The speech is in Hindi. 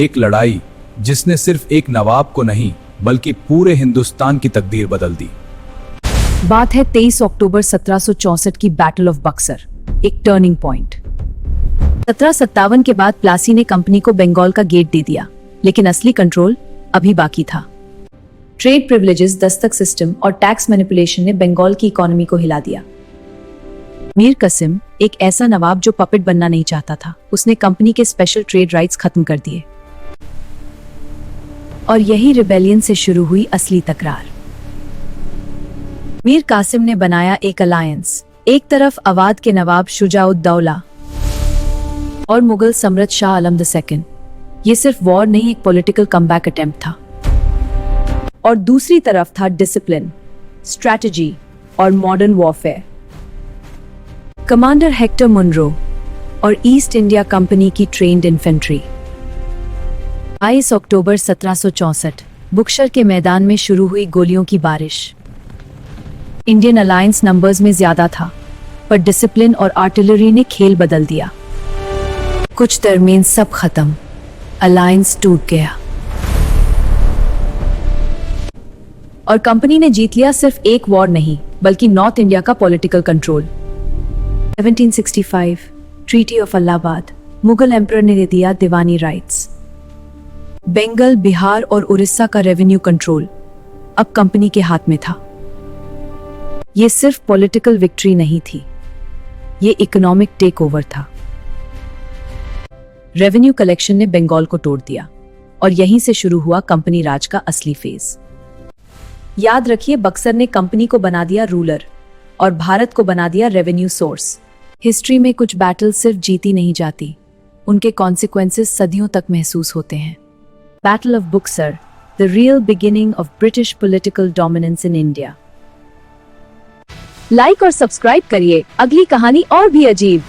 एक लड़ाई जिसने सिर्फ एक नवाब को नहीं बल्कि पूरे हिंदुस्तान की तकदीर बदल दी। बात है 23 अक्टूबर 1764 की बैटल ऑफ बक्सर, एक टर्निंग पॉइंट। 1757 के बाद प्लासी ने कंपनी को बंगाल का गेट दे दिया, लेकिन असली कंट्रोल अभी बाकी था। ट्रेड प्रिविलेजेस, दस्तक सिस्टम और टैक्स मैनिपुलेशन ने बंगाल की इकोनॉमी को हिला दिया। मीर कासिम, एक ऐसा नवाब जो पपेट बनना नहीं चाहता था, उसने कंपनी के स्पेशल ट्रेड राइट्स खत्म कर दिए। और यही रिबेलियन से शुरू हुई असली तकरार। मीर कासिम ने बनाया एक अलायंस, एक तरफ अवाध के नवाब शुजाउद्दौला और मुगल सम्राट शाह आलम II। ये सिर्फ वॉर नहीं, एक पॉलिटिकल कमबैक अटेम्प्ट था। और दूसरी तरफ था डिसिप्लिन, स्ट्रैटेजी और modern warfare. Commander Hector Munro और ईस्ट इंडिया कंपनी की ट्रेन्ड इन्फेंट्री। 22 अक्टूबर 1764 बुक्सर के मैदान में शुरू हुई गोलियों की बारिश। इंडियन अलायंस नंबर्स में ज्यादा था, पर डिसिप्लिन और आर्टिलरी ने खेल बदल दिया। कुछ दरमियान सब खत्म, अलायंस टूट गया और कंपनी ने जीत लिया सिर्फ एक वॉर नहीं, बल्कि नॉर्थ इंडिया का political control. 1765 treaty of Allahabad, Mughal emperor ने दे दिया दीवानी राइट्स। बंगाल, बिहार और उड़ीसा का रेवेन्यू कंट्रोल अब कंपनी के हाथ में था। यह सिर्फ पॉलिटिकल विक्ट्री नहीं थी, ये इकोनॉमिक टेक ओवर था। रेवेन्यू कलेक्शन ने बंगाल को तोड़ दिया और यहीं से शुरू हुआ कंपनी राज का असली फेज। याद रखिए, बक्सर ने कंपनी को बना दिया रूलर और भारत को बना दिया रेवेन्यू सोर्स। हिस्ट्री में कुछ बैटल सिर्फ जीती नहीं जाती, उनके कॉन्सिक्वेंसेस सदियों तक महसूस होते हैं। Battle of Buxar, the real beginning of British political dominance in India. Like और सब्सक्राइब करिए, अगली कहानी और भी अजीब।